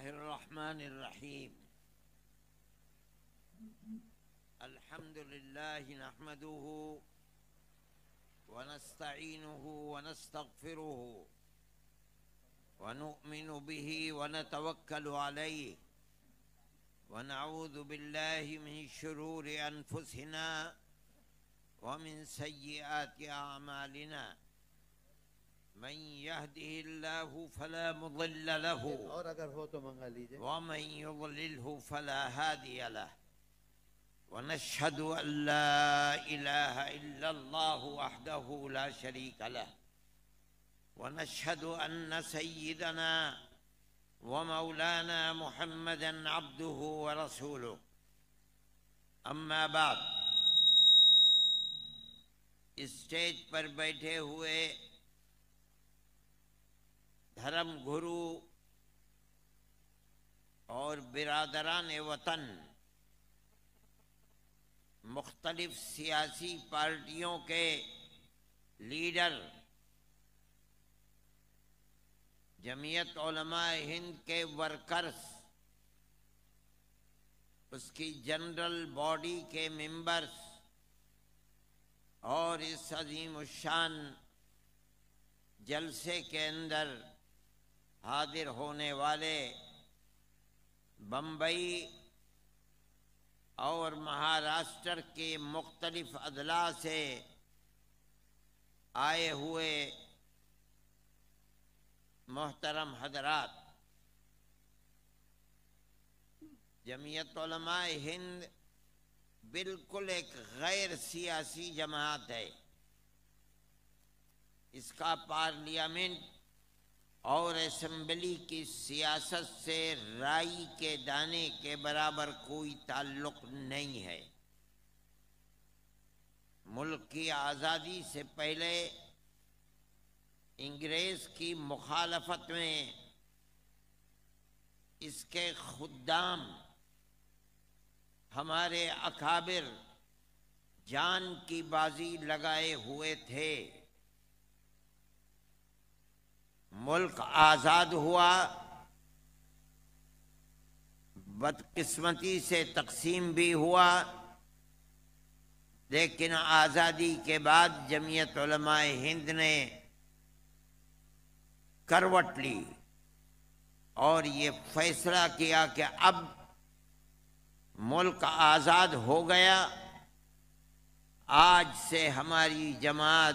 الله الرحمن الرحيم. الحمد لله نحمده ونستعينه ونستغفره ونؤمن به ونتوكل عليه ونعوذ بالله من شرور أنفسنا ومن سيئات أعمالنا. من يهده الله فلا مضل له ومن يضلله فلا هادي له. ونشهد أن لا إله إلا الله وحده لا شريك له. ونشهد أن سيدنا ومولانا محمدا عبده ورسوله. أما بعد، اسٹیج پر بیٹھے ہوئے دھرم گرو اور برادران وطن، مختلف سیاسی پارٹیوں کے لیڈر، جمعیت علماء ہند کے ورکرز، اس کی جنرل باڈی کے ممبرز اور اس عظیم الشان جلسے کے اندر حاضر ہونے والے بمبئی اور مہاراشٹر کے مختلف اضلاع سے آئے ہوئے محترم حضرات، جمعیت علماء ہند بالکل ایک غیر سیاسی جماعت ہے۔ اس کا پارلیمنٹ اور اسمبلی کی سیاست سے رائی کے دانے کے برابر کوئی تعلق نہیں ہے۔ ملک کی آزادی سے پہلے انگریز کی مخالفت میں اس کے خدام، ہمارے اکابر جان کی بازی لگائے ہوئے تھے۔ ملک آزاد ہوا، بدقسمتی سے تقسیم بھی ہوا، لیکن آزادی کے بعد جمعیت علماء ہند نے کروٹ لی اور یہ فیصلہ کیا کہ اب ملک آزاد ہو گیا، آج سے ہماری جماعت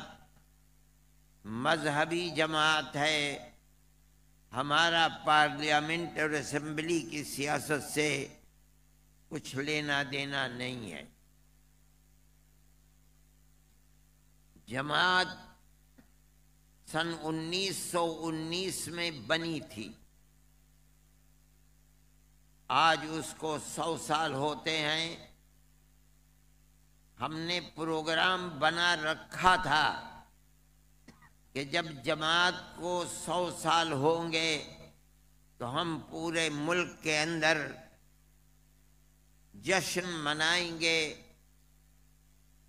مذہبی جماعت ہے، ہمارا پارلیمنٹ اور اسمبلی کی سیاست سے کچھ لینا دینا نہیں ہے۔ جماعت سن 1919 میں بنی تھی، آج اس کو 100 سال ہوتے ہیں۔ ہم نے پروگرام بنا رکھا تھا کہ جب جماعت کو 100 سال ہوں گے تو ہم پورے ملک کے اندر جشن منائیں گے،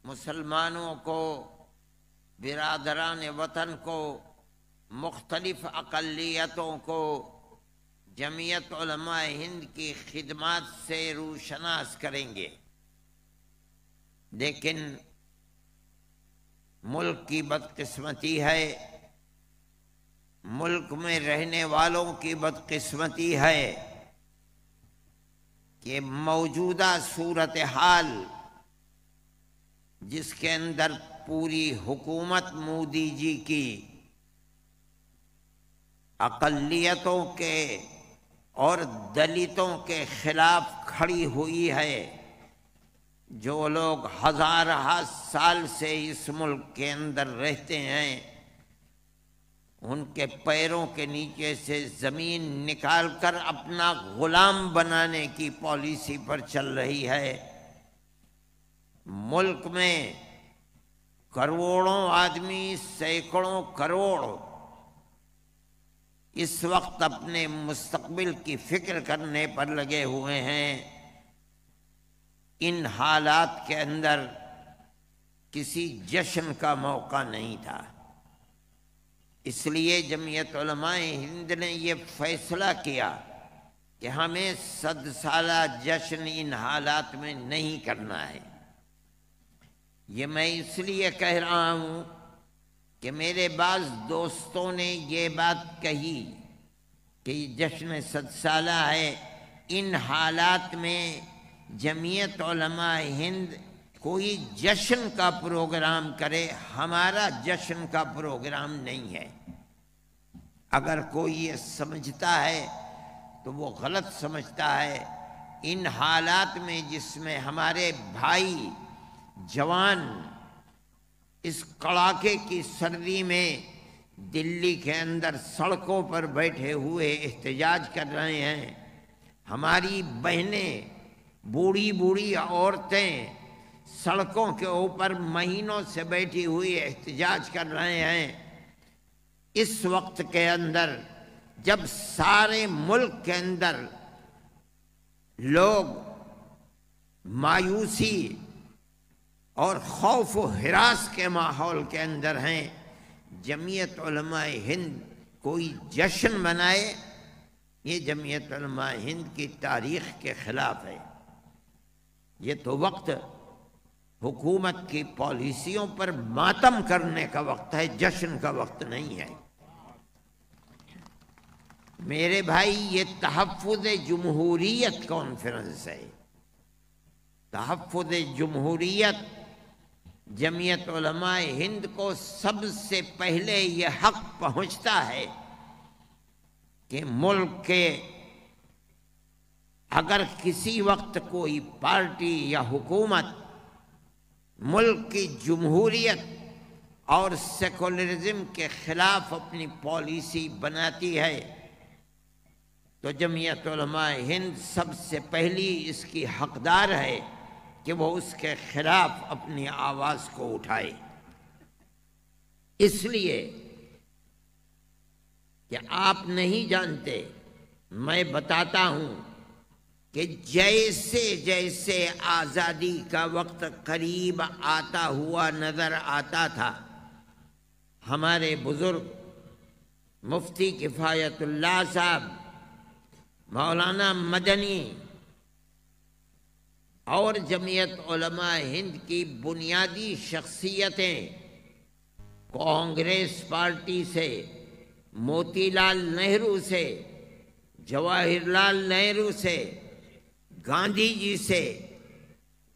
مسلمانوں کو، برادران وطن کو، مختلف اقلیتوں کو جمعیت علماء ہند کی خدمات سے روشناس کریں گے۔ لیکن ملک کی بدقسمتی ہے، ملک میں رہنے والوں کی بدقسمتی ہے کہ موجودہ صورتحال جس کے اندر پوری حکومت مودی جی کی اقلیتوں کے اور دلتوں کے خلاف کھڑی ہوئی ہے، جو لوگ ہزارہ سال سے اس ملک کے اندر رہتے ہیں، ان کے پیروں کے نیچے سے زمین نکال کر اپنا غلام بنانے کی پالیسی پر چل رہی ہے۔ ملک میں کروڑوں آدمی، سینکڑوں کروڑ اس وقت اپنے مستقبل کی فکر کرنے پر لگے ہوئے ہیں۔ ان حالات کے اندر کسی جشن کا موقع نہیں تھا، اس لیے جمعیت علماء ہند نے یہ فیصلہ کیا کہ ہمیں 100 سالہ جشن ان حالات میں نہیں کرنا ہے۔ یہ میں اس لیے کہہ رہا ہوں کہ میرے بعض دوستوں نے یہ بات کہی کہ یہ جشن 100 سالہ ہے، ان حالات میں جمعیت علماء ہند کوئی جشن کا پروگرام کرے، ہمارا جشن کا پروگرام نہیں ہے۔ اگر کوئی یہ سمجھتا ہے تو وہ غلط سمجھتا ہے۔ ان حالات میں جس میں ہمارے بھائی جوان اس کڑاکے کی سردی میں دلی کے اندر سڑکوں پر بیٹھے ہوئے احتجاج کر رہے ہیں، ہماری بہنیں بوڑھی بوڑھی عورتیں سڑکوں کے اوپر مہینوں سے بیٹھی ہوئی احتجاج کر رہے ہیں، اس وقت کے اندر جب سارے ملک کے اندر لوگ مایوسی اور خوف و ہراس کے ماحول کے اندر ہیں، جمعیت علماء ہند کوئی جشن منائے، یہ جمعیت علماء ہند کی تاریخ کے خلاف ہے۔ یہ تو وقت حکومت کی پالیسیوں پر ماتم کرنے کا وقت ہے، جشن کا وقت نہیں ہے۔ میرے بھائی، یہ تحفظ جمہوریت کانفرنس ہے۔ تحفظ جمہوریت جمعیت علماء ہند کو سب سے پہلے یہ حق پہنچتا ہے کہ ملک کے اگر کسی وقت کوئی پارٹی یا حکومت ملک کی جمہوریت اور سیکولرزم کے خلاف اپنی پالیسی بناتی ہے تو جمعیت علماء ہند سب سے پہلی اس کی حقدار ہے کہ وہ اس کے خلاف اپنی آواز کو اٹھائے۔ اس لیے کہ آپ نہیں جانتے، میں بتاتا ہوں کہ جیسے جیسے آزادی کا وقت قریب آتا ہوا نظر آتا تھا، ہمارے بزرگ مفتی کفایت اللہ صاحب، مولانا مدنی اور جمعیت علماء ہند کی بنیادی شخصیتیں کانگریس پارٹی سے، موتی لال نہرو سے، جواہر لال نہرو سے، گاندھی جی سے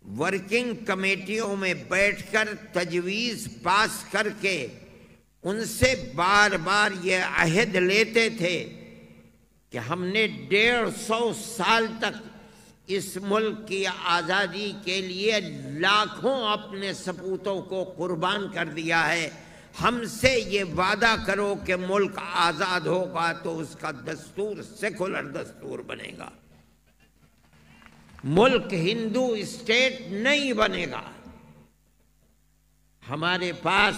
ورکنگ کمیٹیوں میں بیٹھ کر تجویز پاس کر کے ان سے بار بار یہ عہد لیتے تھے کہ ہم نے 150 سال تک اس ملک کی آزادی کے لیے لاکھوں اپنے سپوتوں کو قربان کر دیا ہے، ہم سے یہ وعدہ کرو کہ ملک آزاد ہوگا تو اس کا دستور سیکولر دستور بنے گا، ملک ہندو اسٹیٹ نہیں بنے گا۔ ہمارے پاس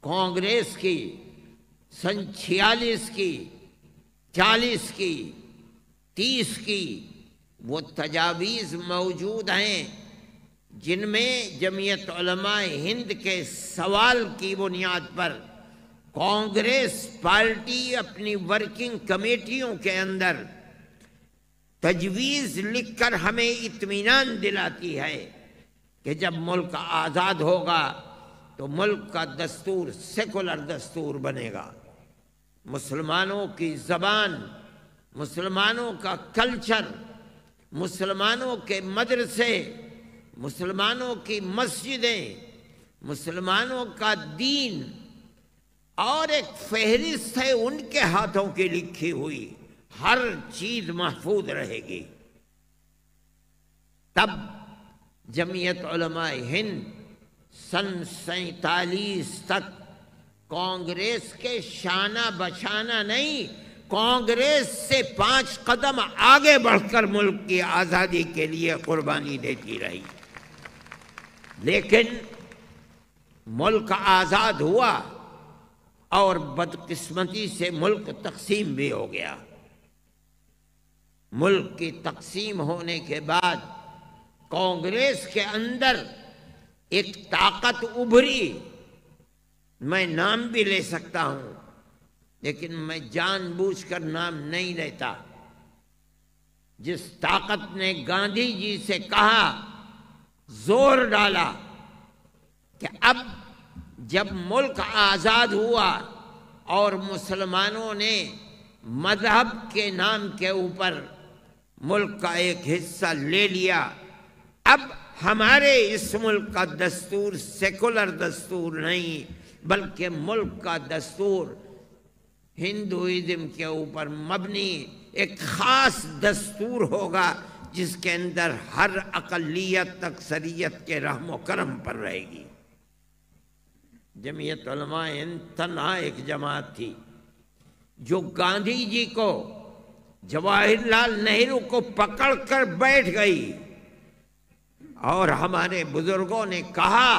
کانگریس کی سن 46 کی، 40 کی، 30 کی وہ تجاویز موجود ہیں جن میں جمعیت علماء ہند کے سوال کی بنیاد پر کانگریس پارٹی اپنی ورکنگ کمیٹیوں کے اندر تجویز لکھ کر ہمیں اطمینان دلاتی ہے کہ جب ملک آزاد ہوگا تو ملک کا دستور سیکولر دستور بنے گا، مسلمانوں کی زبان، مسلمانوں کا کلچر، مسلمانوں کے مدرسے، مسلمانوں کی مسجدیں، مسلمانوں کا دین اور ایک فہرست ہے ان کے ہاتھوں کی لکھی ہوئی، ہر چیز محفوظ رہے گی۔ تب جمعیت علماء ہند سن 47 تک کانگریس کے شانہ بشانہ نہیں، کانگریس سے 5 قدم آگے بڑھ کر ملک کی آزادی کے لیے قربانی دیتی رہی، لیکن ملک آزاد ہوا اور بدقسمتی سے ملک تقسیم بھی ہو گیا۔ ملک کی تقسیم ہونے کے بعد کانگریس کے اندر ایک طاقت ابھری، میں نام بھی لے سکتا ہوں لیکن میں جان بوجھ کر نام نہیں لیتا۔ جس طاقت نے گاندھی جی سے کہا، زور ڈالا کہ اب جب ملک آزاد ہوا اور مسلمانوں نے مذہب کے نام کے اوپر ملک کا ایک حصہ لے لیا، اب ہمارے اس ملک کا دستور سیکولر دستور نہیں بلکہ ملک کا دستور ہندوازم کے اوپر مبنی ایک خاص دستور ہوگا، جس کے اندر ہر اقلیت اکثریت کے رحم و کرم پر رہے گی۔ جمعیت علماء ہند تنہا ایک جماعت تھی جو گاندھی جی کو، جواہر لال نہرو کو پکڑ کر بیٹھ گئی، اور ہمارے بزرگوں نے کہا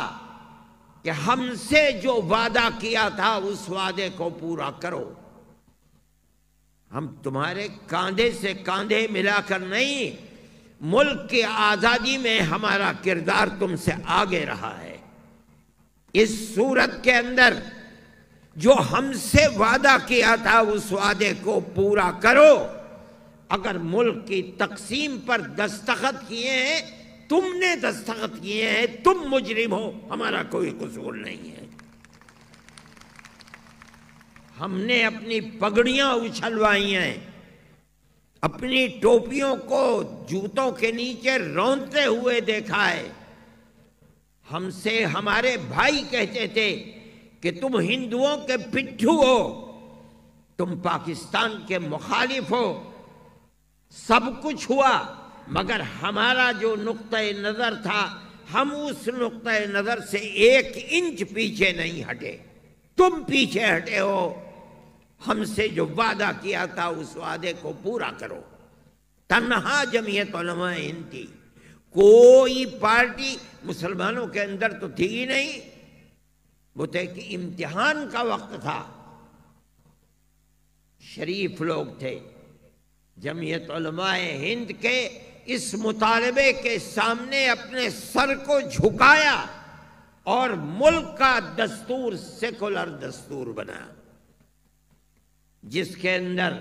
کہ ہم سے جو وعدہ کیا تھا اس وعدے کو پورا کرو، ہم تمہارے کاندھے سے کاندھے ملا کر نہیں، ملک کی آزادی میں ہمارا کردار تم سے آگے رہا ہے، اس صورت کے اندر جو ہم سے وعدہ کیا تھا اس وعدے کو پورا کرو، اگر ملک کی تقسیم پر دستخط کیے ہیں، تم نے دستخط کیے ہیں، تم مجرم ہو، ہمارا کوئی قصور نہیں ہے۔ ہم نے اپنی پگڑیاں اچھلوائی ہیں، اپنی ٹوپیوں کو جوتوں کے نیچے رونتے ہوئے دیکھا ہے۔ ہم سے ہمارے بھائی کہتے تھے کہ تم ہندوؤں کے پٹھو ہو، تم پاکستان کے مخالف ہو، سب کچھ ہوا، مگر ہمارا جو نقطۂ نظر تھا ہم اس نقطۂ نظر سے 1 انچ پیچھے نہیں ہٹے، تم پیچھے ہٹے ہو، ہم سے جو وعدہ کیا تھا اس وعدے کو پورا کرو۔ تنہا جمعیت علماء ہند تھی، کوئی پارٹی مسلمانوں کے اندر تو تھی ہی نہیں، وہ تھے کہ امتحان کا وقت تھا، شریف لوگ تھے۔ جمعیت علماء ہند کے اس مطالبے کے سامنے اپنے سر کو جھکایا اور ملک کا دستور سیکولر دستور بنا، جس کے اندر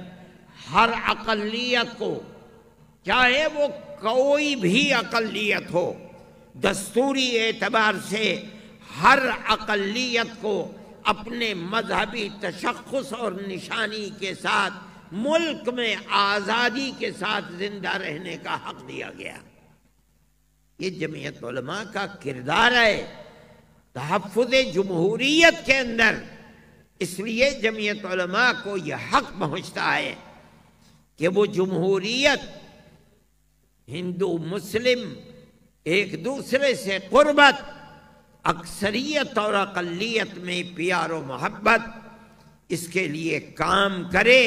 ہر اقلیت کو، چاہے وہ کوئی بھی اقلیت ہو، دستوری اعتبار سے ہر اقلیت کو اپنے مذہبی تشخص اور نشانی کے ساتھ ملک میں آزادی کے ساتھ زندہ رہنے کا حق دیا گیا۔ یہ جمعیت علماء کا کردار ہے تحفظ جمہوریت کے اندر، اس لیے جمعیت علماء کو یہ حق پہنچتا ہے کہ وہ جمہوریت، ہندو مسلم ایک دوسرے سے قربت، اکثریت اور اقلیت میں پیار و محبت، اس کے لیے کام کرے،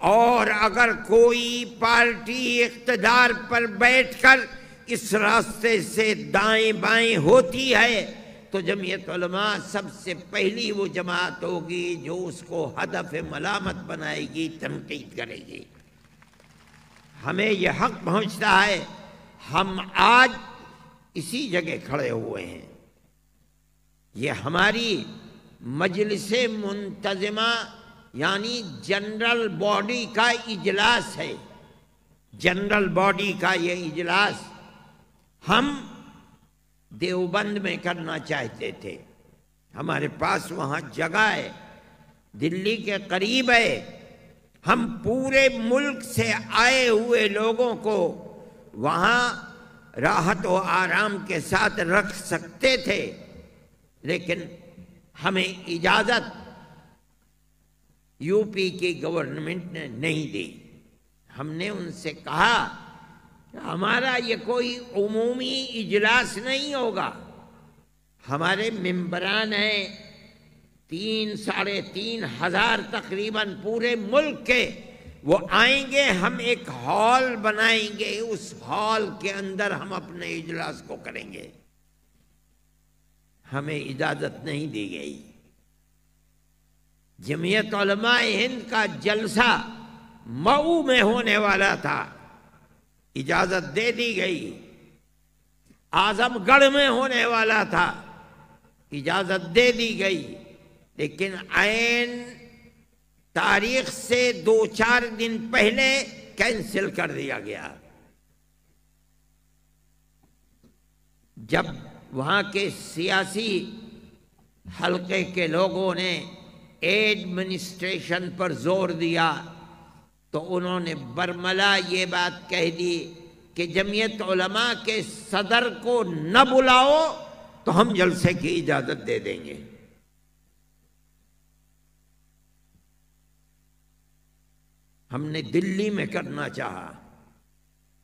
اور اگر کوئی پارٹی اقتدار پر بیٹھ کر اس راستے سے دائیں بائیں ہوتی ہے تو جمعیت علماء سب سے پہلی وہ جماعت ہوگی جو اس کو ہدف ملامت بنائے گی، تنقید کرے گی۔ ہمیں یہ حق پہنچتا ہے، ہم آج اسی جگہ کھڑے ہوئے ہیں، یہ ہماری مجلس منتظمہ یعنی جنرل باڈی کا اجلاس ہے، جنرل باڈی کا یہ اجلاس ہم دیوبند میں کرنا چاہتے تھے، ہمارے پاس وہاں جگہ ہے، دلی کے قریب ہے، ہم پورے ملک سے آئے ہوئے لوگوں کو وہاں راحت و آرام کے ساتھ رکھ سکتے تھے، لیکن ہمیں اجازت یو پی کی گورنمنٹ نے نہیں دی۔ ہم نے ان سے کہا کہ ہمارا یہ کوئی عمومی اجلاس نہیں ہوگا، ہمارے ممبران ہیں 3-3.5 ہزار تقریباً پورے ملک کے، وہ آئیں گے، ہم ایک ہال بنائیں گے، اس ہال کے اندر ہم اپنے اجلاس کو کریں گے۔ ہمیں اجازت نہیں دی گئی۔ جمعیت علماء ہند کا جلسہ مئو میں ہونے والا تھا، اجازت دے دی گئی۔ اعظم گڑھ میں ہونے والا تھا، اجازت دے دی گئی، لیکن عین تاریخ سے 2-4 دن پہلے کینسل کر دیا گیا۔ جب وہاں کے سیاسی حلقے کے لوگوں نے ایڈمنسٹریشن پر زور دیا تو انہوں نے برملا یہ بات کہہ دی کہ جمعیت علماء کے صدر کو نہ بلاؤ تو ہم جلسے کی اجازت دے دیں گے۔ ہم نے دلی میں کرنا چاہا،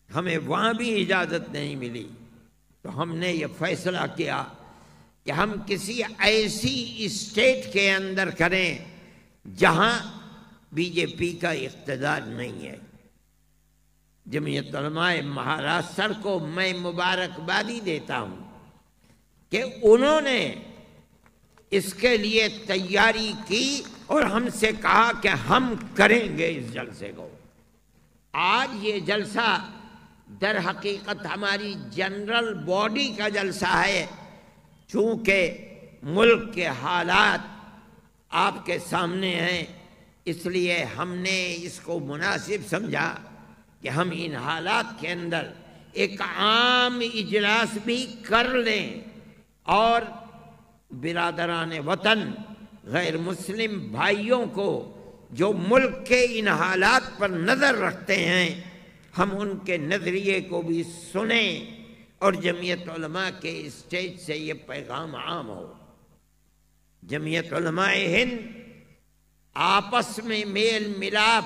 ہمیں وہاں بھی اجازت نہیں ملی، تو ہم نے یہ فیصلہ کیا کہ ہم کسی ایسی اسٹیٹ کے اندر کریں جہاں بی جے پی کا اقتدار نہیں ہے۔ جمعیت علماء مہاراشٹر کو میں مبارکبادی دیتا ہوں کہ انہوں نے اس کے لیے تیاری کی اور ہم سے کہا کہ ہم کریں گے اس جلسے کو۔ آج یہ جلسہ در حقیقت ہماری جنرل باڈی کا جلسہ ہے، چونکہ ملک کے حالات آپ کے سامنے ہیں، اس لیے ہم نے اس کو مناسب سمجھا کہ ہم ان حالات کے اندر ایک عام اجلاس بھی کر لیں اور برادران وطن غیر مسلم بھائیوں کو جو ملک کے ان حالات پر نظر رکھتے ہیں ہم ان کے نظریے کو بھی سنیں اور جمعیت علماء کے اسٹیج سے یہ پیغام عام ہو۔ جمعیت علماء ہند آپس میں میل ملاپ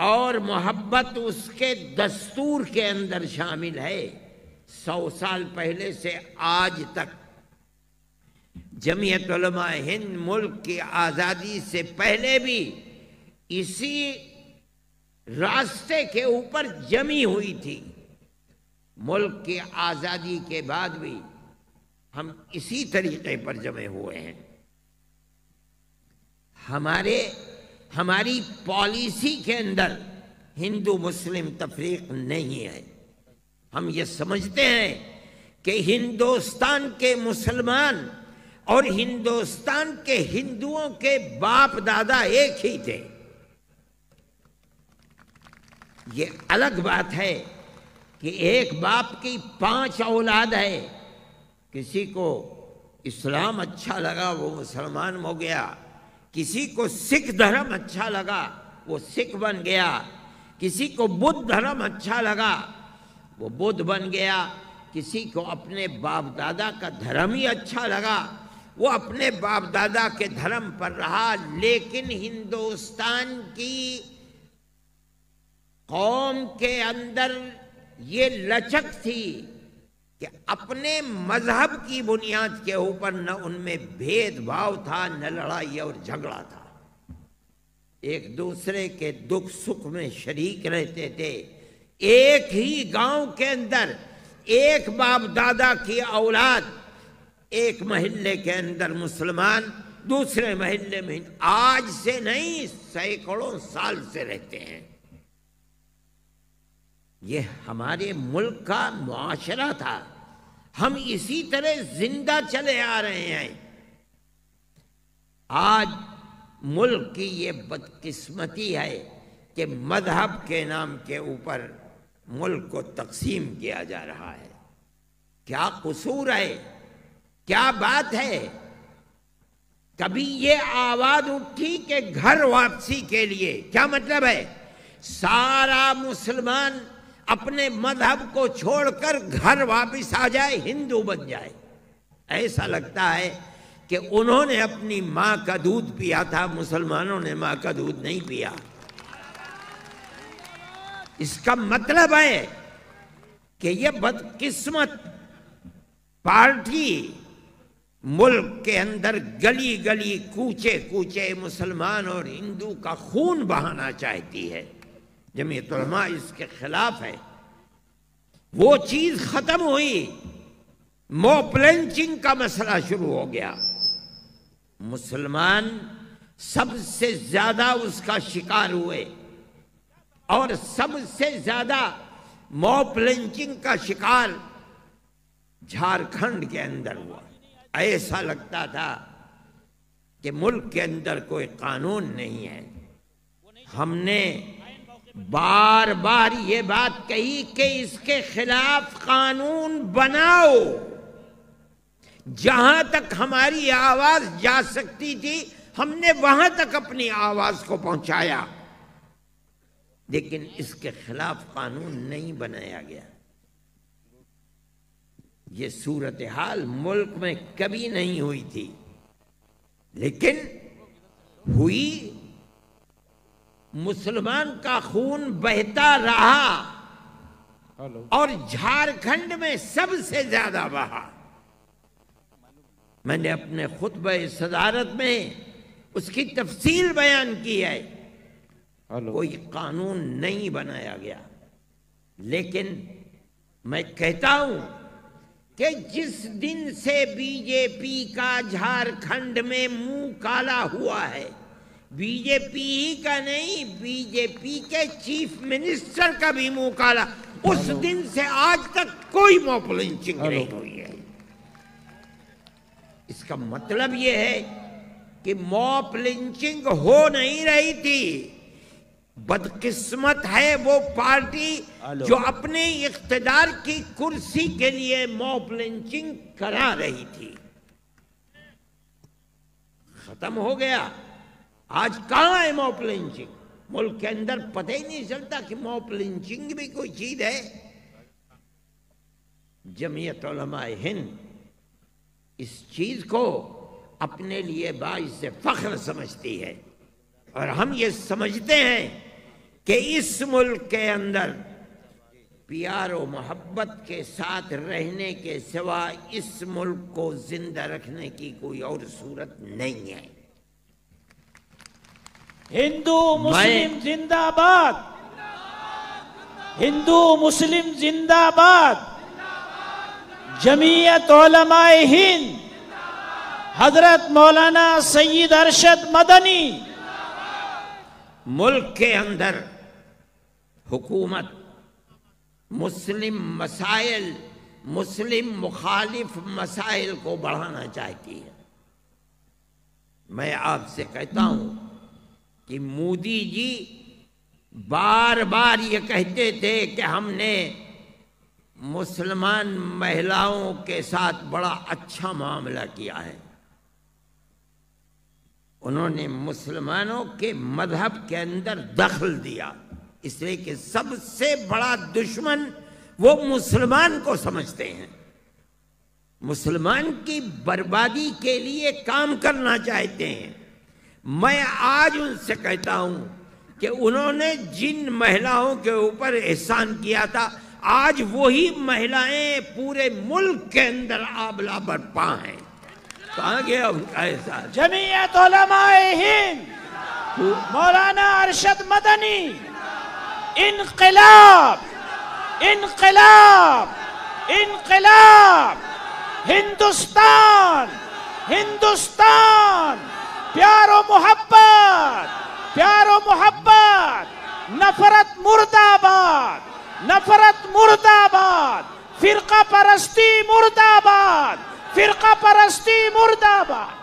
اور محبت اس کے دستور کے اندر شامل ہے۔ 100 سال پہلے سے آج تک جمعیت علماء ہند ملک کی آزادی سے پہلے بھی اسی راستے کے اوپر جمی ہوئی تھی، ملک کی آزادی کے بعد بھی ہم اسی طریقے پر جمے ہوئے ہیں۔ ہماری پالیسی کے اندر ہندو مسلم تفریق نہیں ہے۔ ہم یہ سمجھتے ہیں کہ ہندوستان کے مسلمان اور ہندوستان کے ہندوؤں کے باپ دادا ایک ہی تھے۔ یہ الگ بات ہے کہ ایک باپ کی 5 اولاد ہے، کسی کو اسلام اچھا لگا وہ مسلمان ہو گیا، کسی کو سکھ دھرم اچھا لگا وہ سکھ بن گیا، کسی کو بدھ دھرم اچھا لگا وہ بدھ بن گیا، کسی کو اپنے باپ دادا کا دھرم ہی اچھا لگا وہ اپنے باپ دادا کے دھرم پر رہا۔ لیکن ہندوستان کی قوم کے اندر یہ لچک تھی کہ اپنے مذہب کی بنیاد کے اوپر نہ ان میں بھید بھاؤ تھا، نہ لڑائی اور جھگڑا تھا، ایک دوسرے کے دکھ سکھ میں شریک رہتے تھے۔ ایک ہی گاؤں کے اندر ایک باپ دادا کی اولاد ایک محلے کے اندر مسلمان، دوسرے محلے میں آج سے نہیں سینکڑوں سال سے رہتے ہیں۔ یہ ہمارے ملک کا معاشرہ تھا، ہم اسی طرح زندہ چلے آ رہے ہیں۔ آج ملک کی یہ بدقسمتی ہے کہ مذہب کے نام کے اوپر ملک کو تقسیم کیا جا رہا ہے۔ کیا قصور ہے؟ کیا بات ہے؟ کبھی یہ آواز اٹھی کہ گھر واپسی کے لیے کیا مطلب ہے؟ سارا مسلمان اپنے مذہب کو چھوڑ کر گھر واپس آ جائے، ہندو بن جائے۔ ایسا لگتا ہے کہ انہوں نے اپنی ماں کا دودھ پیا تھا، مسلمانوں نے ماں کا دودھ نہیں پیا۔ اس کا مطلب ہے کہ یہ بدقسمت پارٹی ملک کے اندر گلی گلی کوچے کوچے مسلمان اور ہندو کا خون بہانا چاہتی ہے۔ جمعیت علماء اس کے خلاف ہے۔ وہ چیز ختم ہوئی، موب لنچنگ کا مسئلہ شروع ہو گیا، مسلمان سب سے زیادہ اس کا شکار ہوئے اور سب سے زیادہ موب لنچنگ کا شکار جھارکھنڈ کے اندر ہوا۔ ایسا لگتا تھا کہ ملک کے اندر کوئی قانون نہیں ہے۔ ہم نے بار بار یہ بات کہی کہ اس کے خلاف قانون بناؤ، جہاں تک ہماری آواز جا سکتی تھی ہم نے وہاں تک اپنی آواز کو پہنچایا، لیکن اس کے خلاف قانون نہیں بنایا گیا۔ یہ صورتحال ملک میں کبھی نہیں ہوئی تھی، لیکن ہوئی۔ مسلمان کا خون بہتا رہا اور جھارکھنڈ میں سب سے زیادہ بہا۔ میں نے اپنے خطبہ صدارت میں اس کی تفصیل بیان کی ہے۔ کوئی قانون نہیں بنایا گیا، لیکن میں کہتا ہوں کہ جس دن سے بی جے پی کا جھارکھنڈ میں منہ کالا ہوا ہے، بی جے پی ہی کا نہیں، بی جے پی کے چیف منسٹر کا بھی منہ کالا، اس دن سے آج تک کوئی موب لنچنگ نہیں ہوئی ہے۔ اس کا مطلب یہ ہے کہ موب لنچنگ ہو نہیں رہی تھی۔ بدقسمت ہے وہ پارٹی جو اپنے اقتدار کی کرسی کے لیے موب لنچنگ کرا رہی تھی۔ ختم ہو گیا۔ آج کہاں ہے موب لنچنگ؟ ملک کے اندر پتہ ہی نہیں چلتا کہ موب لنچنگ بھی کوئی چیز ہے۔ جمعیت علماء ہند اس چیز کو اپنے لیے باعث فخر سمجھتی ہے، اور ہم یہ سمجھتے ہیں کہ اس ملک کے اندر پیار و محبت کے ساتھ رہنے کے سوا اس ملک کو زندہ رکھنے کی کوئی اور صورت نہیں ہے۔ ہندو مسلم زندہ باد، ہندو مسلم زندہ باد، جمعیت علماء ہند، حضرت مولانا سید ارشد مدنی۔ ملک کے اندر حکومت مسلم مسائل، مسلم مخالف مسائل کو بڑھانا چاہتی ہے۔ میں آپ سے کہتا ہوں کہ مودی جی بار بار یہ کہتے تھے کہ ہم نے مسلمان مہیلاؤں کے ساتھ بڑا اچھا معاملہ کیا ہے۔ انہوں نے مسلمانوں کے مذہب کے اندر دخل دیا، اس لیے کہ سب سے بڑا دشمن وہ مسلمان کو سمجھتے ہیں، مسلمان کی بربادی کے لیے کام کرنا چاہتے ہیں۔ میں آج ان سے کہتا ہوں کہ انہوں نے جن مہیلاؤں کے اوپر احسان کیا تھا، آج وہی مہیلائیں پورے ملک کے اندر آبلہ برپا ہیں۔ کہاں گیا ان کا احسان؟ جمعیت علماء ہند، مولانا ارشد مدنی، انقلاب انقلاب انقلاب، ہندوستان ہندوستان، پیار و محبت پیار و محبت، نفرت مرد آباد نفرت مرد آباد، فرقہ پرستی مرد آباد فرقہ پرستی مرد آباد۔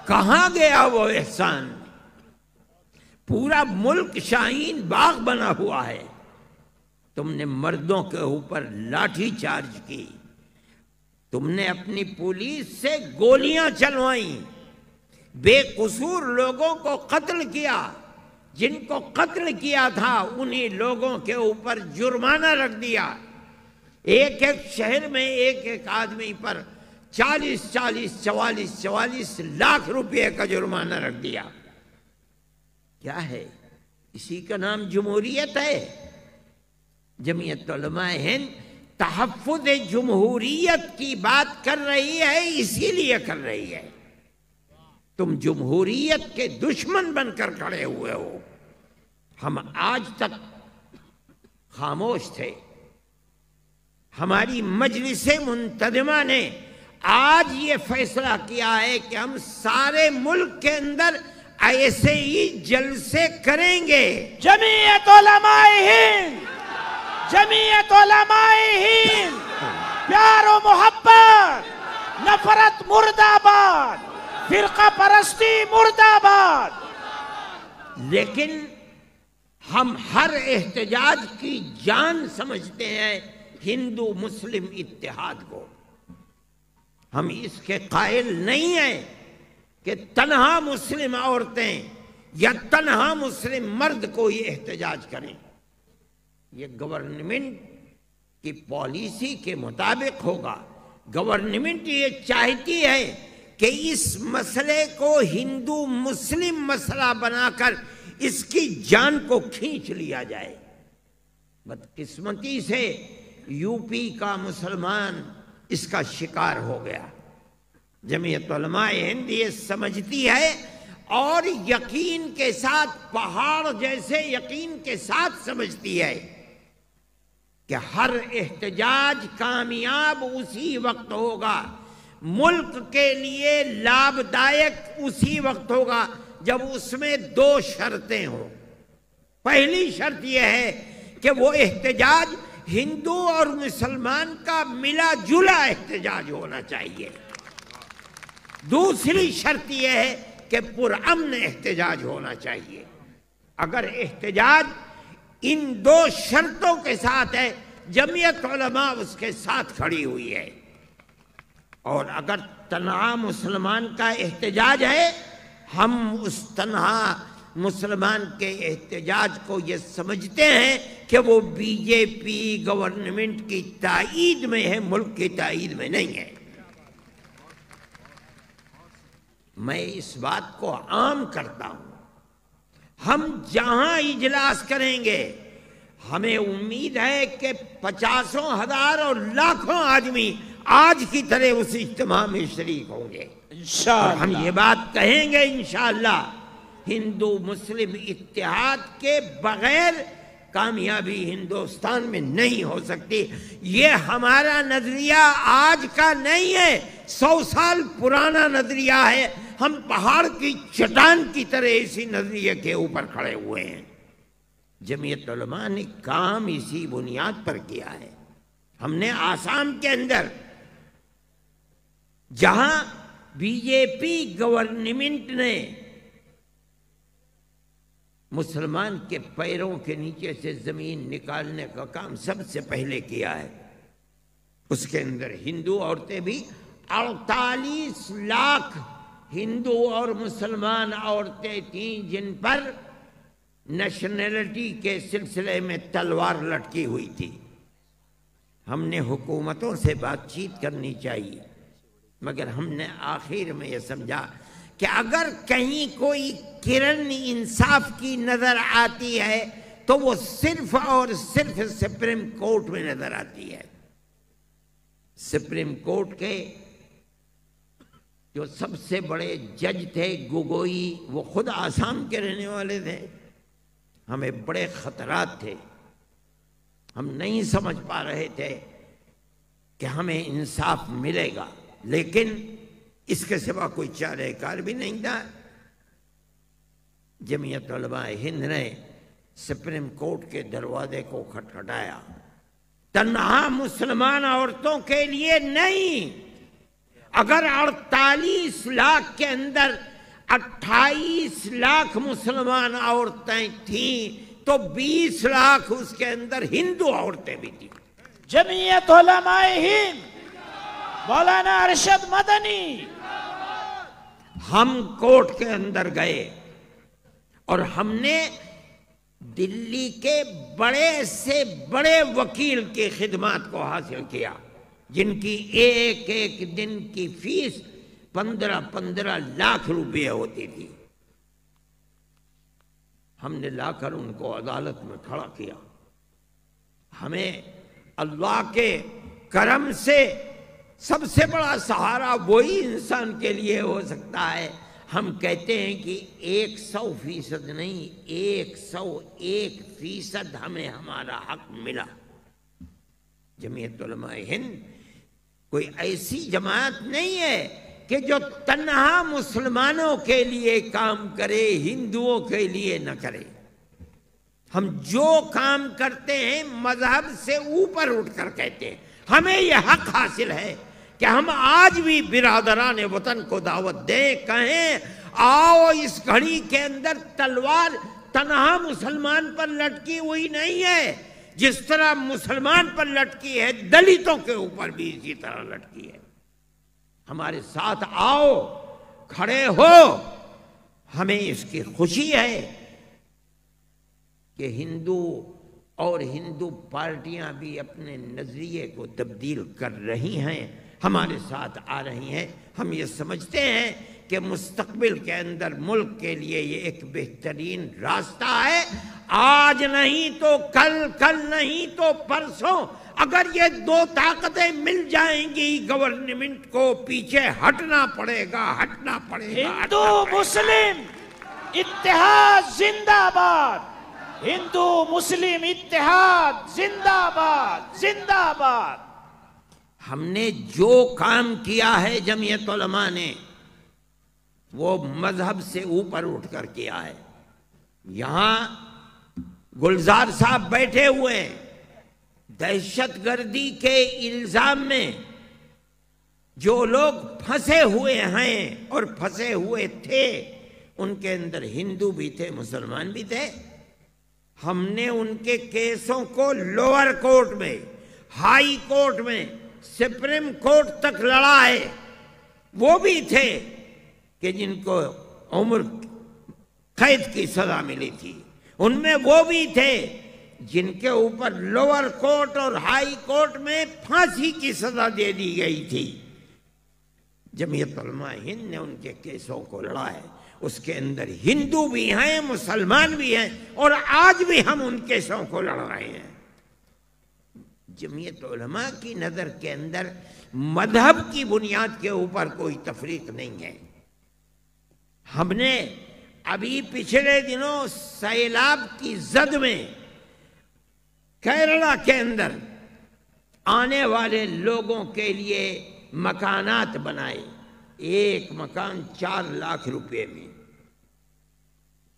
کہاں گیا وہ احسان؟ پورا ملک شاہین باغ بنا ہوا ہے، تم نے مردوں کے اوپر لاٹھی چارج کی، تم نے اپنی پولیس سے گولیاں چلوائیں، بے قصور لوگوں کو قتل کیا، جن کو قتل کیا تھا انہی لوگوں کے اوپر جرمانہ رکھ دیا۔ ایک ایک شہر میں ایک ایک آدمی پر 44 لاکھ روپے کا جرمانہ رکھ دیا۔ کیا ہے؟ اسی کا نام جمہوریت ہے۔ جمعیت علماء ہند تحفظ جمہوریت کی بات کر رہی ہے، اسی لیے کر رہی ہے۔ تم جمہوریت کے دشمن بن کر کھڑے ہوئے ہو۔ ہم آج تک خاموش تھے، ہماری مجلس منتظمہ نے آج یہ فیصلہ کیا ہے کہ ہم سارے ملک کے اندر ایسے ہی جلسے کریں گے۔ جمعیت علماء ہند، جمعیت علماء ہند، پیار و محبت، نفرت مرد آباد، فرقہ پرستی مرد آباد۔ لیکن ہم ہر احتجاج کی جان سمجھتے ہیں ہندو مسلم اتحاد کو۔ ہم اس کے قائل نہیں ہیں کہ تنہا مسلم عورتیں یا تنہا مسلم مرد کو یہ احتجاج کریں. یہ گورنمنٹ کی پالیسی کے مطابق ہوگا. گورنمنٹ یہ چاہتی ہے کہ اس مسئلے کو ہندو مسلم مسئلہ بنا کر اس کی جان کو کھینچ لیا جائے. بدقسمتی سے یو پی کا مسلمان اس کا شکار ہو گیا. جمعیت علماء ہند یہ سمجھتی ہے اور یقین کے ساتھ، پہاڑ جیسے یقین کے ساتھ سمجھتی ہے کہ ہر احتجاج کامیاب اسی وقت ہوگا، ملک کے لیے لابھدائک اسی وقت ہوگا جب اس میں دو شرطیں ہوں. پہلی شرط یہ ہے کہ وہ احتجاج ہندو اور مسلمان کا ملا جلا احتجاج ہونا چاہیے. دوسری شرط یہ ہے کہ پرامن احتجاج ہونا چاہیے. اگر احتجاج ان دو شرطوں کے ساتھ ہے، جمعیت علماء اس کے ساتھ کھڑی ہوئی ہے. اور اگر تنہا مسلمان کا احتجاج ہے، ہم اس تنہا مسلمان کے احتجاج کو یہ سمجھتے ہیں کہ وہ بی جے پی گورنمنٹ کی تائید میں ہے، ملک کی تائید میں نہیں ہے. میں اس بات کو عام کرتا ہوں. ہم جہاں اجلاس کریں گے ہمیں امید ہے کہ 50,000 اور لاکھوں آدمی آج کی طرح اس اجتماع میں شریک ہوں گے. انشاءاللہ ہم یہ بات کہیں گے انشاءاللہ ہندو مسلم اتحاد کے بغیر کامیابی ہندوستان میں نہیں ہو سکتی. یہ ہمارا نظریہ آج کا نہیں ہے، 100 سال پرانا نظریہ ہے. ہم پہاڑ کی چٹان کی طرح اسی نظریے کے اوپر کھڑے ہوئے ہیں. جمعیت علماء نے کام اسی بنیاد پر کیا ہے. ہم نے آسام کے اندر جہاں بی جے پی گورنمنٹ نے مسلمان کے پیروں کے نیچے سے زمین نکالنے کا کام سب سے پہلے کیا ہے، اس کے اندر ہندو عورتیں بھی 48 لاکھ ہندو اور مسلمان عورتیں تھیں جن پر نیشنلٹی کے سلسلے میں تلوار لٹکی ہوئی تھی. ہم نے حکومتوں سے بات چیت کرنی چاہیے، مگر ہم نے آخر میں یہ سمجھا کہ اگر کہیں کوئی کرن انصاف کی نظر آتی ہے تو وہ صرف اور صرف سپریم کورٹ میں نظر آتی ہے. سپریم کورٹ کے جو سب سے بڑے جج تھے گوگوئی، وہ خود آسام کے رہنے والے تھے. ہمیں بڑے خطرات تھے، ہم نہیں سمجھ پا رہے تھے کہ ہمیں انصاف ملے گا، لیکن اس کے سوا کوئی چارہ کار بھی نہیں تھا. جمعیت علماء ہند نے سپریم کورٹ کے دروازے کو کھٹکھٹایا. تنہا مسلمان عورتوں کے لیے نہیں، اگر 48 لاکھ کے اندر 28 لاکھ مسلمان عورتیں تھیں تو 20 لاکھ اس کے اندر ہندو عورتیں بھی تھیں. جمعیت علماء ہند مولانا ارشد مدنی. ہم کورٹ کے اندر گئے اور ہم نے دلی کے بڑے سے بڑے وکیل کی خدمات کو حاصل کیا، جن کی ایک ایک دن کی فیس 15 لاکھ روپے ہوتی تھی. ہم نے لا کر ان کو عدالت میں کھڑا کیا. ہمیں اللہ کے کرم سے سب سے بڑا سہارا وہی انسان کے لیے ہو سکتا ہے. ہم کہتے ہیں کہ 100% نہیں، 101% ہمیں ہمارا حق ملا. جمعیت علماء ہند کوئی ایسی جماعت نہیں ہے کہ جو تنہا مسلمانوں کے لیے کام کرے، ہندوؤں کے لیے نہ کرے. ہم جو کام کرتے ہیں مذہب سے اوپر اٹھ کر کہتے ہیں. ہمیں یہ حق حاصل ہے کہ ہم آج بھی برادران وطن کو دعوت دیں، کہیں آؤ اس گھڑی کے اندر تلوار تنہا مسلمان پر لٹکی ہوئی نہیں ہے، جس طرح مسلمان پر لٹکی ہے دلتوں کے اوپر بھی اسی طرح لٹکی ہے. ہمارے ساتھ آؤ، کھڑے ہو۔ ہمیں اس کی خوشی ہے کہ ہندو اور ہندو پارٹیاں بھی اپنے نظریے کو تبدیل کر رہی ہیں، ہمارے ساتھ آ رہی ہیں۔ ہم یہ سمجھتے ہیں کہ مستقبل کے اندر ملک کے لیے یہ ایک بہترین راستہ ہے۔ آج نہیں تو کل، کل نہیں تو پرسوں، اگر یہ دو طاقتیں مل جائیں گی، گورنمنٹ کو پیچھے ہٹنا پڑے گا، ہٹنا پڑے گا۔ ہندو مسلم اتحاد زندہ باد، ہندو مسلم اتحاد زندہ باد، زندہ باد۔ ہم نے جو کام کیا ہے جمعیت علماء نے، وہ مذہب سے اوپر اٹھ کر کیا ہے۔ یہاں گلزار صاحب بیٹھے ہوئے ہیں، دہشت گردی کے الزام میں جو لوگ پھنسے ہوئے ہیں اور پھنسے ہوئے تھے، ان کے اندر ہندو بھی تھے، مسلمان بھی تھے۔ ہم نے ان کے کیسوں کو لوور کورٹ میں، ہائی کورٹ میں، سپریم کورٹ تک لڑا ہے۔ وہ بھی تھے کہ جن کو عمر قید کی سزا ملی تھی، ان میں وہ بھی تھے جن کے اوپر لوور کورٹ اور ہائی کورٹ میں پھانسی کی سزا دے دی گئی تھی۔ جمعیت علماء ہند نے ان کے کیسوں کو لڑا ہے۔ اس کے اندر ہندو بھی ہیں، مسلمان بھی ہیں، اور آج بھی ہم ان کیسوں کو لڑ رہے ہیں۔ جمعیت علماء کی نظر کے اندر مذہب کی بنیاد کے اوپر کوئی تفریق نہیں ہے۔ ہم نے ابھی پچھلے دنوں سیلاب کی زد میں کیرلا کے اندر آنے والے لوگوں کے لیے مکانات بنائے، ایک مکان 4 لاکھ روپے میں۔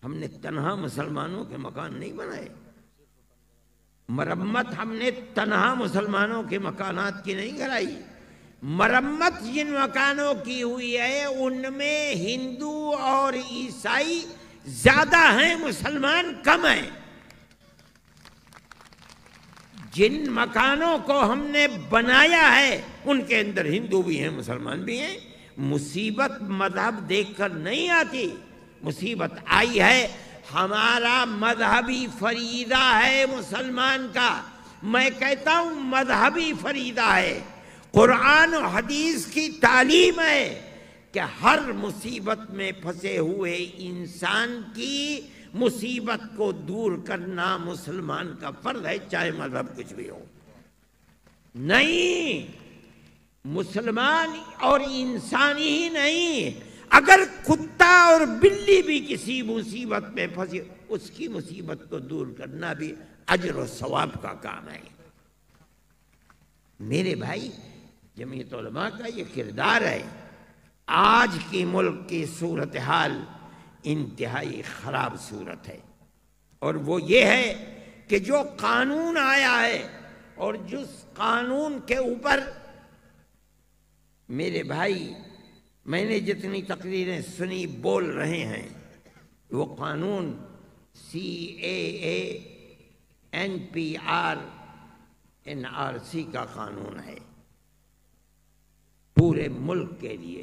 ہم نے تنہا مسلمانوں کے مکان نہیں بنائے، مرمت ہم نے تنہا مسلمانوں کے مکانات کی نہیں کرائی۔ مرمت جن مکانوں کی ہوئی ہے ان میں ہندو اور عیسائی زیادہ ہیں، مسلمان کم ہیں۔ جن مکانوں کو ہم نے بنایا ہے ان کے اندر ہندو بھی ہیں، مسلمان بھی ہیں۔ مصیبت مذہب دیکھ کر نہیں آتی، مصیبت آئی ہے ہمارا مذہبی فریضہ ہے مسلمان کا۔ میں کہتا ہوں مذہبی فریضہ ہے، قرآن و حدیث کی تعلیم ہے کہ ہر مصیبت میں پھنسے ہوئے انسان کی مصیبت کو دور کرنا مسلمان کا فرض ہے، چاہے مذہب کچھ بھی ہو۔ نہیں، مسلمان اور انسان ہی نہیں، اگر کتا اور بلی بھی کسی مصیبت میں پھنسی، اس کی مصیبت کو دور کرنا بھی اجر و ثواب کا کام ہے۔ میرے بھائی، جمعیت علماء کا یہ کردار ہے۔ آج کی ملک کی صورتحال انتہائی خراب صورت ہے، اور وہ یہ ہے کہ جو قانون آیا ہے اور جس قانون کے اوپر، میرے بھائی، میں نے جتنی تقریریں سنی بول رہے ہیں، وہ قانون CAA NPR NRC کا قانون ہے پورے ملک کے لیے۔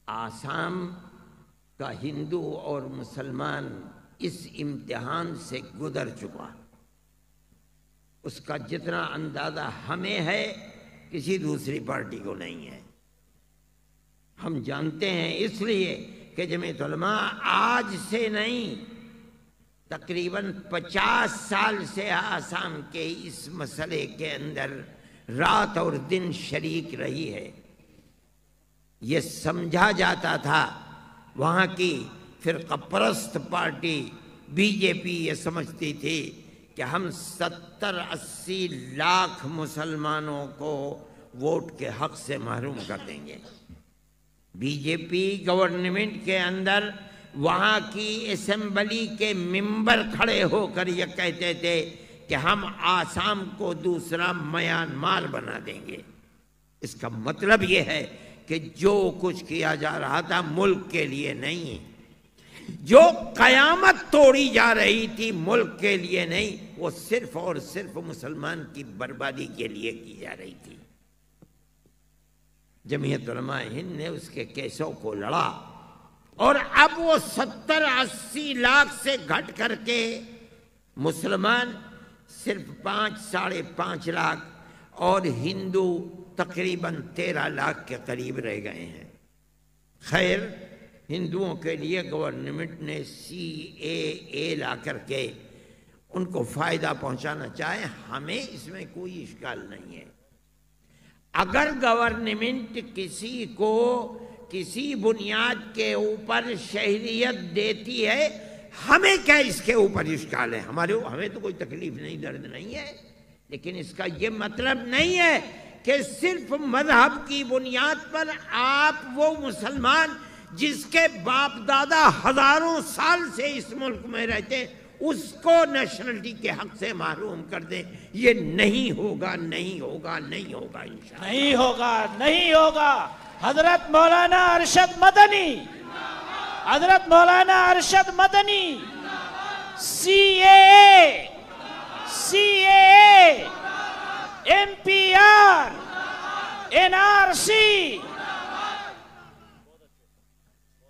آسام کا ہندو اور مسلمان اس امتحان سے گزر چکا، اس کا جتنا اندازہ ہمیں ہے کسی دوسری پارٹی کو نہیں ہے۔ ہم جانتے ہیں اس لیے کہ جمعیت علماء آج سے نہیں، تقریباً 50 سال سے آسام کے اس مسئلے کے اندر رات اور دن شریک رہی ہے۔ یہ سمجھا جاتا تھا، وہاں کی فرقہ پرست پارٹی BJP یہ سمجھتی تھی کہ ہم 70-80 لاکھ مسلمانوں کو ووٹ کے حق سے محروم کر دیں گے۔ BJP گورنمنٹ کے اندر وہاں کی اسمبلی کے ممبر کھڑے ہو کر یہ کہتے تھے کہ ہم آسام کو دوسرا میانمار بنا دیں گے۔ اس کا مطلب یہ ہے کہ جو کچھ کیا جا رہا تھا ملک کے لیے نہیں، جو قیامت توڑی جا رہی تھی ملک کے لیے نہیں، وہ صرف اور صرف مسلمان کی بربادی کے لیے کی جا رہی تھی۔ جمعیت علماء ہند نے اس کے کیسوں کو لڑا، اور اب وہ 70-80 لاکھ سے گھٹ کر کے مسلمان صرف 5-5.5 لاکھ اور ہندو تقریباً 13 لاکھ کے قریب رہ گئے ہیں۔ خیر، ہندوؤں کے لیے گورنمنٹ نے CAA لا کر کے ان کو فائدہ پہنچانا چاہے، ہمیں اس میں کوئی اشکال نہیں ہے۔ اگر گورنمنٹ کسی کو کسی بنیاد کے اوپر شہریت دیتی ہے، ہمیں کیا اس کے اوپر اشکال ہے؟ ہمیں تو کوئی تکلیف نہیں، درد نہیں ہے، لیکن اس کا یہ مطلب نہیں ہے کہ صرف مذہب کی بنیاد پر آپ وہ مسلمان جس کے باپ دادا ہزاروں سال سے اس ملک میں رہتے ہیں اس کو نیشنلٹی کے حق سے محروم کر دیں۔ یہ نہیں ہوگا، نہیں ہوگا، نہیں ہوگا، انشاءاللہ نہیں ہوگا، نہیں ہوگا۔ حضرت مولانا ارشد مدنی، حضرت مولانا Arshad Madani, CAA، MPR، NRC۔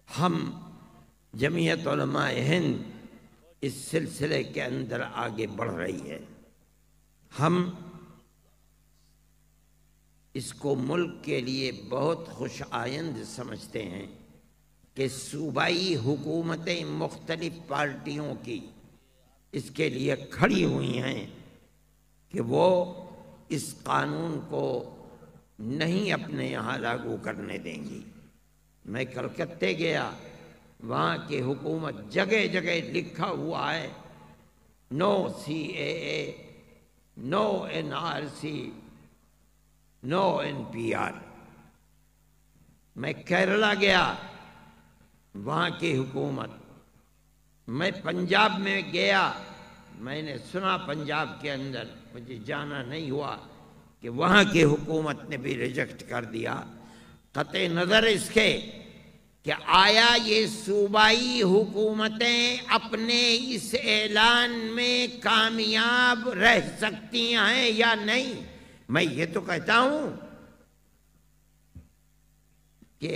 ہم جمعیت علماء ہند اس سلسلے کے اندر آگے بڑھ رہی ہے۔ ہم اس کو ملک کے لیے بہت خوش آئند سمجھتے ہیں کہ صوبائی حکومتیں مختلف پارٹیوں کی اس کے لیے کھڑی ہوئی ہیں کہ وہ اس قانون کو نہیں اپنے یہاں لاگو کرنے دیں گی۔ میں کلکتے گیا، وہاں کی حکومت جگہ جگہ لکھا ہوا ہے نو CAA، نو NRC، نو NPR۔ میں کیرلا گیا، وہاں کی حکومت، میں پنجاب میں گیا، میں نے سنا پنجاب کے اندر، مجھے جانا نہیں ہوا، کہ وہاں کی حکومت نے بھی ریجیکٹ کر دیا۔ قطع نظر اس کے کہ آیا یہ صوبائی حکومتیں اپنے اس اعلان میں کامیاب رہ سکتی ہیں یا نہیں؟ میں یہ تو کہتا ہوں کہ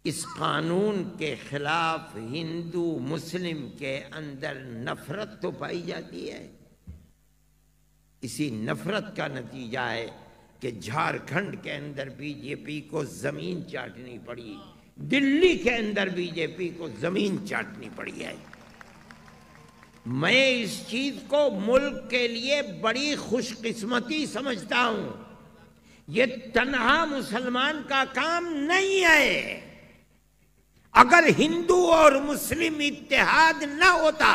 اس قانون کے خلاف ہندو مسلم کے اندر نفرت تو پائی جاتی ہے۔ اسی نفرت کا نتیجہ ہے کہ جھارکھنڈ کے اندر BJP کو زمین چاٹنی پڑی، دلی کے اندر BJP کو زمین چاٹنی پڑی ہے۔ میں اس چیز کو ملک کے لیے بڑی خوش قسمتی سمجھتا ہوں۔ یہ تنہا مسلمان کا کام نہیں ہے۔ اگر ہندو اور مسلم اتحاد نہ ہوتا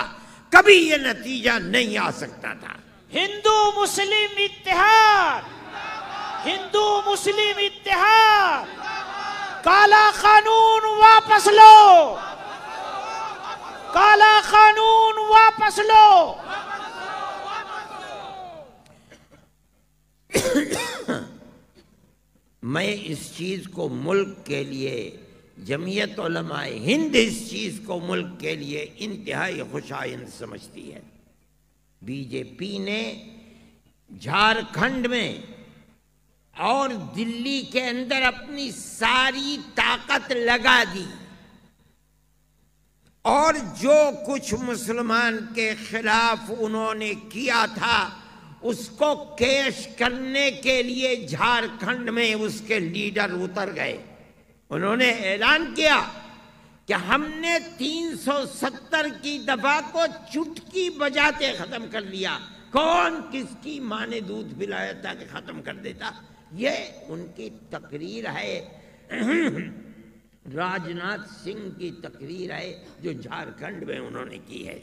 کبھی یہ نتیجہ نہیں آ سکتا تھا۔ ہندو مسلم اتحاد، ہندو مسلم اتحاد، کالا قانون واپس لو، کالا قانون واپس لو۔ میں اس چیز کو ملک کے لیے، جمعیت علماء ہند اس چیز کو ملک کے لیے انتہائی خوش آئند سمجھتی ہے۔ BJP نے جھارکھنڈ میں اور دلی کے اندر اپنی ساری طاقت لگا دی، اور جو کچھ مسلمان کے خلاف انہوں نے کیا تھا اس کو کیش کرنے کے لیے جھارکھنڈ میں اس کے لیڈر اتر گئے۔ انہوں نے اعلان کیا کہ ہم نے 370 کی دفعہ کو چٹکی بجاتے ختم کر دیا۔ کون کس کی ماں نے دودھ پلایا تھا کہ ختم کر دیتا؟ یہ ان کی تقریر ہے، راجناتھ سنگھ کی تقریر ہے جو جھارکھنڈ میں انہوں نے کی ہے۔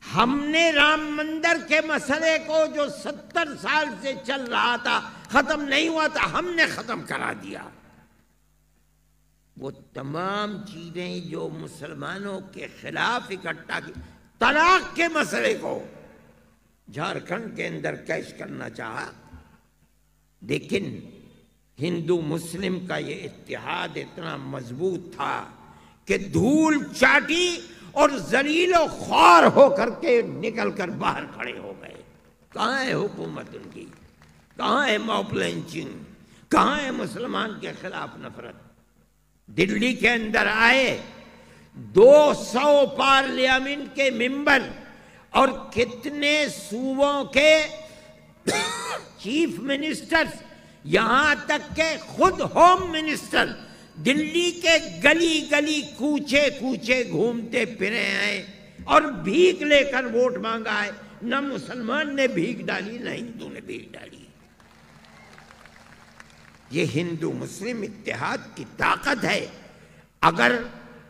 ہم نے رام مندر کے مسئلے کو جو 70 سال سے چل رہا تھا، ختم نہیں ہوا تھا، ہم نے ختم کرا دیا۔ وہ تمام چیزیں جو مسلمانوں کے خلاف اکٹھا کی، طلاق کے مسئلے کو جھارکھنڈ کے اندر کیش کرنا چاہا، لیکن ہندو مسلم کا یہ اتحاد اتنا مضبوط تھا کہ دھول چاٹی اور ذلیل و خوار ہو کر کے نکل کر باہر کھڑے ہو گئے۔ کہاں ہے حکومت ان کی؟ کہاں ہے موب لنچنگ؟ کہاں ہے مسلمان کے خلاف نفرت؟ دلی کے اندر آئے 200 پارلیمنٹ کے ممبر اور کتنے صوبوں کے چیف منسٹر، یہاں تک کہ خود ہوم منسٹر دلی کے گلی گلی کوچے کوچے گھومتے پھرے ہیں اور بھیک لے کر ووٹ مانگا ہے۔ نہ مسلمان نے بھیک ڈالی، نہ ہندو نے بھیک ڈالی۔ یہ ہندو مسلم اتحاد کی طاقت ہے۔ اگر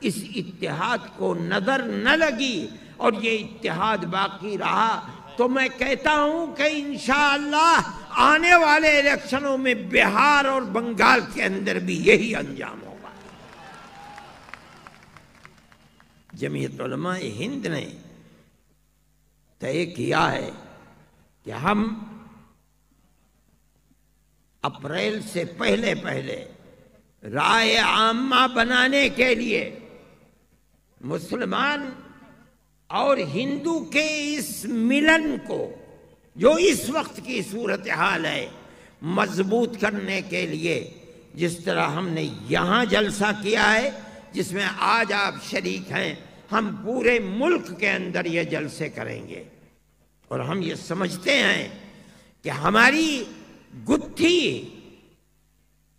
اس اتحاد کو نظر نہ لگی اور یہ اتحاد باقی رہا تو میں کہتا ہوں کہ انشاءاللہ آنے والے الیکشنوں میں بہار اور بنگال کے اندر بھی یہی انجام ہوگا۔ جمعیت علماء ہند نے طے کیا ہے کہ ہم اپریل سے پہلے رائے عامہ بنانے کے لیے مسلمان اور ہندو کے اس ملن کو، جو اس وقت کی صورتحال ہے، مضبوط کرنے کے لیے، جس طرح ہم نے یہاں جلسہ کیا ہے جس میں آج آپ شریک ہیں، ہم پورے ملک کے اندر یہ جلسے کریں گے۔ اور ہم یہ سمجھتے ہیں کہ ہماری گتھی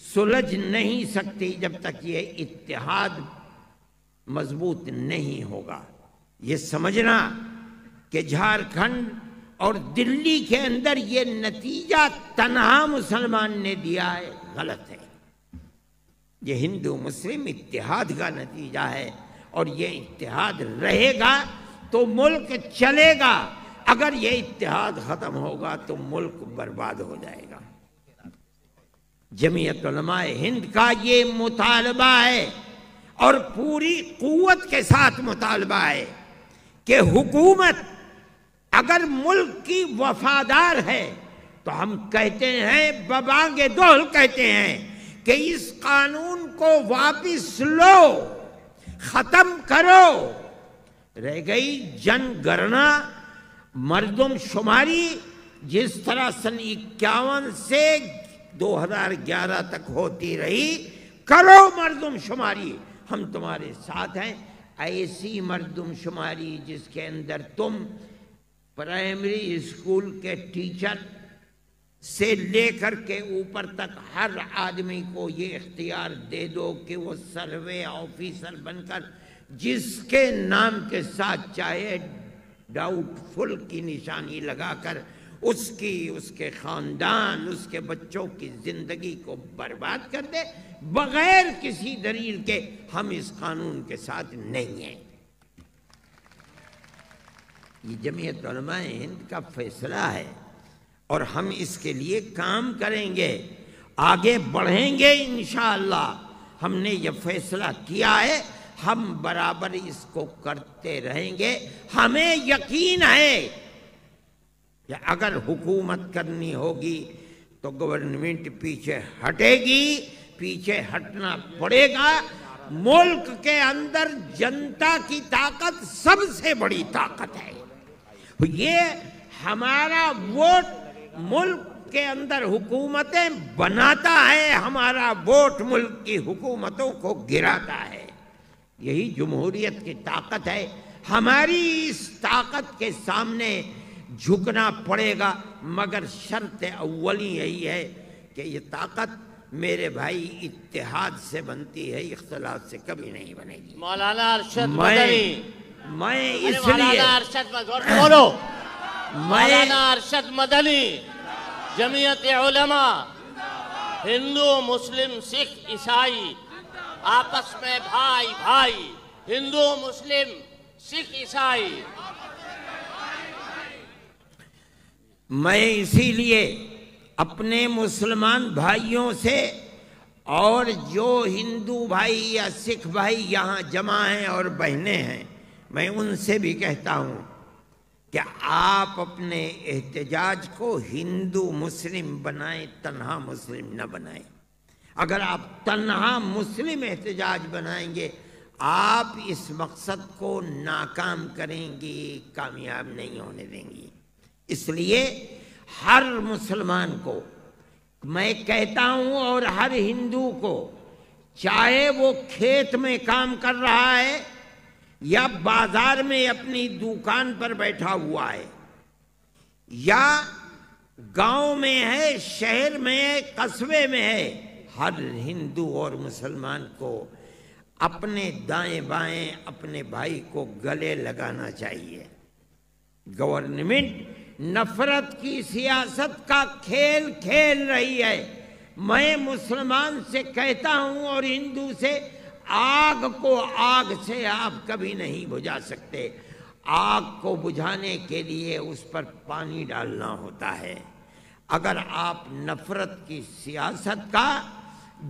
سلجھ نہیں سکتی جب تک یہ اتحاد مضبوط نہیں ہوگا۔ یہ سمجھنا کہ جھارکھنڈ اور دلی کے اندر یہ نتیجہ تنہا مسلمان نے دیا ہے، غلط ہے۔ یہ ہندو مسلم اتحاد کا نتیجہ ہے اور یہ اتحاد رہے گا تو ملک چلے گا۔ اگر یہ اتحاد ختم ہوگا تو ملک برباد ہو جائے گا۔ جمعیت علماء ہند کا یہ مطالبہ ہے اور پوری قوت کے ساتھ مطالبہ ہے کہ حکومت اگر ملک کی وفادار ہے تو ہم کہتے ہیں، ببانگ دہل کہتے ہیں کہ اس قانون کو واپس لو، ختم کرو۔ رہ گئی جن گننا، مردم شماری، جس طرح سن 51 سے 2011 تک ہوتی رہی، کرو مردم شماری، ہم تمہارے ساتھ ہیں۔ ایسی مردم شماری جس کے اندر تم پرائمری اسکول کے ٹیچر سے لے کر کے اوپر تک ہر آدمی کو یہ اختیار دے دو کہ وہ سروے آفیسر بن کر جس کے نام کے ساتھ چاہے ڈاؤٹ فل کی نشانی لگا کر اس کے خاندان، اس کے بچوں کی زندگی کو برباد کر دے، بغیر کسی دلیل کے ہم اس قانون کے ساتھ نہیں ہیں۔ یہ جمعیت علماء ہند کا فیصلہ ہے اور ہم اس کے لیے کام کریں گے، آگے بڑھیں گے انشاءاللہ۔ ہم نے یہ فیصلہ کیا ہے، ہم برابر اس کو کرتے رہیں گے۔ ہمیں یقین ہے کہ اگر حکومت کرنی ہوگی تو گورنمنٹ پیچھے ہٹے گی، پیچھے ہٹنا پڑے گا۔ ملک کے اندر جنتا کی طاقت سب سے بڑی طاقت ہے۔ یہ ہمارا ووٹ ملک کے اندر حکومتیں بناتا ہے، ہمارا ووٹ ملک کی حکومتوں کو گراتا ہے۔ یہی جمہوریت کی طاقت ہے۔ ہماری اس طاقت کے سامنے جھکنا پڑے گا، مگر شرط اولی یہی ہے کہ یہ طاقت میرے بھائی اتحاد سے بنتی ہے، اختلاف سے کبھی نہیں بنے گی۔ مولانا ارشد مدنی، میں اس لیے مولانا ارشد مدنی، جمعیت علماء ہندو مسلم سکھ عیسائی آپس میں بھائی بھائی، ہندو مسلم سکھ عیسائی، میں اسی لیے اپنے مسلمان بھائیوں سے اور جو ہندو بھائی یا سکھ بھائی یہاں جمع ہیں اور بہنیں ہیں، میں ان سے بھی کہتا ہوں کہ آپ اپنے احتجاج کو ہندو مسلم بنائیں، تنہا مسلم نہ بنائیں۔ اگر آپ تنہا مسلم احتجاج بنائیں گے، آپ اس مقصد کو ناکام کریں گی، کامیاب نہیں ہونے دیں گی۔ اس لیے ہر مسلمان کو میں کہتا ہوں اور ہر ہندو کو، چاہے وہ کھیت میں کام کر رہا ہے یا بازار میں اپنی دکان پر بیٹھا ہوا ہے، یا گاؤں میں ہے، شہر میں ہے، قصبے میں ہے، ہر ہندو اور مسلمان کو اپنے دائیں بائیں اپنے بھائی کو گلے لگانا چاہیے۔ گورنمنٹ نفرت کی سیاست کا کھیل کھیل رہی ہے۔ میں مسلمان سے کہتا ہوں اور ہندو سے، آگ کو آگ سے آپ کبھی نہیں بجھا سکتے۔ آگ کو بجھانے کے لیے اس پر پانی ڈالنا ہوتا ہے۔ اگر آپ نفرت کی سیاست کا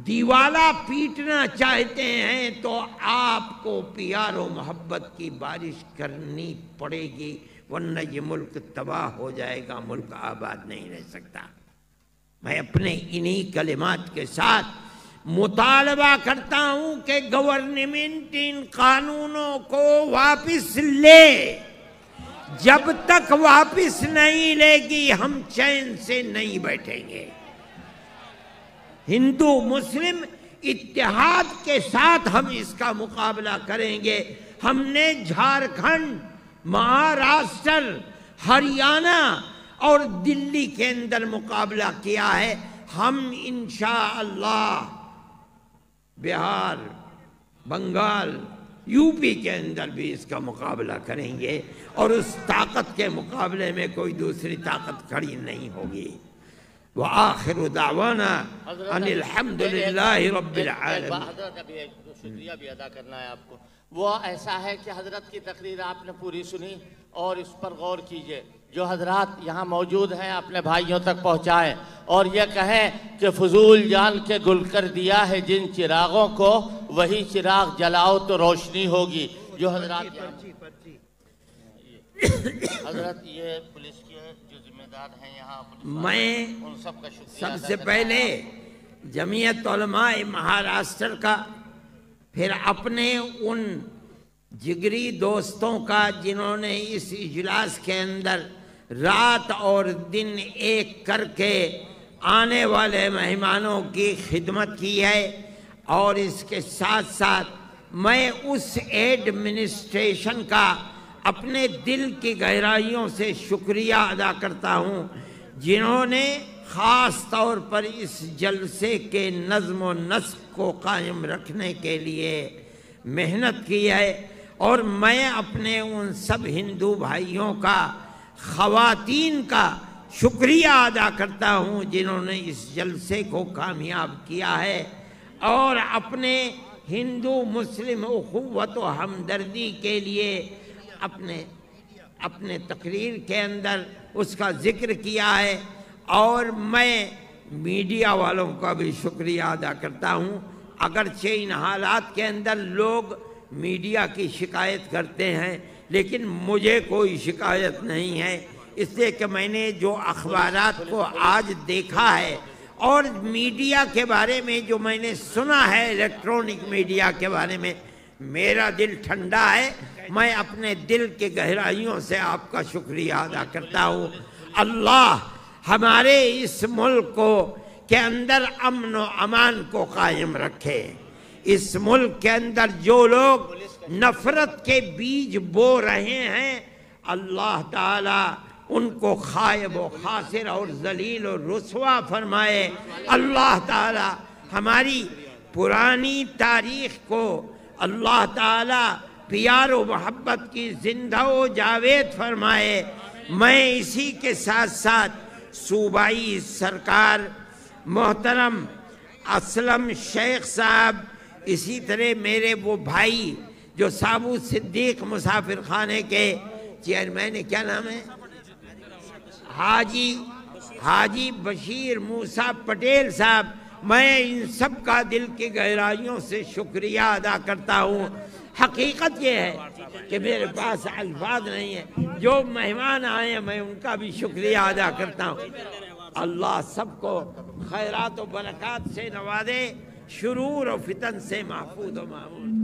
دیوالا پیٹنا چاہتے ہیں تو آپ کو پیار و محبت کی بارش کرنی پڑے گی، ورنہ یہ ملک تباہ ہو جائے گا، ملک آباد نہیں رہ سکتا۔ میں اپنے انہی کلمات کے ساتھ مطالبہ کرتا ہوں کہ گورنمنٹ ان قانونوں کو واپس لے۔ جب تک واپس نہیں لے گی ہم چین سے نہیں بیٹھیں گے۔ ہندو مسلم اتحاد کے ساتھ ہم اس کا مقابلہ کریں گے۔ ہم نے جھارکھنڈ، مہاراشٹر، ہریانہ اور دلی کے اندر مقابلہ کیا ہے، ہم انشاءاللہ بہار، بنگال، یو پی کے اندر بھی اس کا مقابلہ کریں گے، اور اس طاقت کے مقابلے میں کوئی دوسری طاقت کھڑی نہیں ہوگی۔ وآخر دعوانا ان الحمد للہ رب العالمین۔ حضرت ابھی ایک شکریہ بھی ادا کرنا ہے آپ کو۔ وہ ایسا ہے کہ حضرت کی تقریر آپ نے پوری سنی اور اس پر غور کیجئے، جو حضرات یہاں موجود ہیں اپنے بھائیوں تک پہنچائیں اور یہ کہیں کہ فضول جان کے گل کر دیا ہے جن چراغوں کو، وہی چراغ جلاؤ تو روشنی ہوگی۔ جو حضرات حضرت یہ پولیس کے جو ذمہ دار ہیں یہاں، میں ان سب کا شکریہ سب سے پہلے جمعیت علماء مہاراشٹر کا، پھر اپنے ان جگری دوستوں کا جنہوں نے اس اجلاس کے اندر رات اور دن ایک کر کے آنے والے مہمانوں کی خدمت کی ہے، اور اس کے ساتھ ساتھ میں اس ایڈمنسٹریشن کا اپنے دل کی گہرائیوں سے شکریہ ادا کرتا ہوں جنہوں نے خاص طور پر اس جلسے کے نظم و نسق کو قائم رکھنے کے لیے محنت کی ہے، اور میں اپنے ان سب ہندو بھائیوں کا، خواتین کا شکریہ ادا کرتا ہوں جنہوں نے اس جلسے کو کامیاب کیا ہے، اور اپنے ہندو مسلم اخوت و ہمدردی کے لیے اپنے تقریر کے اندر اس کا ذکر کیا ہے، اور میں میڈیا والوں کا بھی شکریہ ادا کرتا ہوں۔ اگرچہ ان حالات کے اندر لوگ میڈیا کی شکایت کرتے ہیں، لیکن مجھے کوئی شکایت نہیں ہے، اس لیے کہ میں نے جو اخبارات کو آج دیکھا ہے اور میڈیا کے بارے میں جو میں نے سنا ہے، الیکٹرونک میڈیا کے بارے میں، میرا دل ٹھنڈا ہے۔ میں اپنے دل کے گہرائیوں سے آپ کا شکریہ ادا کرتا ہوں۔ اللہ ہمارے اس ملک کو کے اندر امن و امان کو قائم رکھے۔ اس ملک کے اندر جو لوگ نفرت کے بیج بو رہے ہیں، اللہ تعالی ان کو خائب و خاسر اور ذلیل و رسوا فرمائے۔ اللہ تعالی ہماری پرانی تاریخ کو اللہ تعالی پیار و محبت کی زندہ و جاوید فرمائے۔ میں اسی کے ساتھ ساتھ صوبائی سرکار محترم اسلم شیخ صاحب، اسی طرح میرے وہ بھائی جو سابو صدیق مسافر خانے کے چیئرمین، کیا نام ہے، حاجی بشیر موسیٰ پٹیل صاحب، میں ان سب کا دل کی گہرائیوں سے شکریہ ادا کرتا ہوں۔ حقیقت یہ ہے کہ میرے پاس الفاظ نہیں ہیں، جو مہمان آئے ہیں میں ان کا بھی شکریہ ادا کرتا ہوں۔ اللہ سب کو خیرات و برکات سے نوازے، شرور و فتن سے محفوظ و معمون۔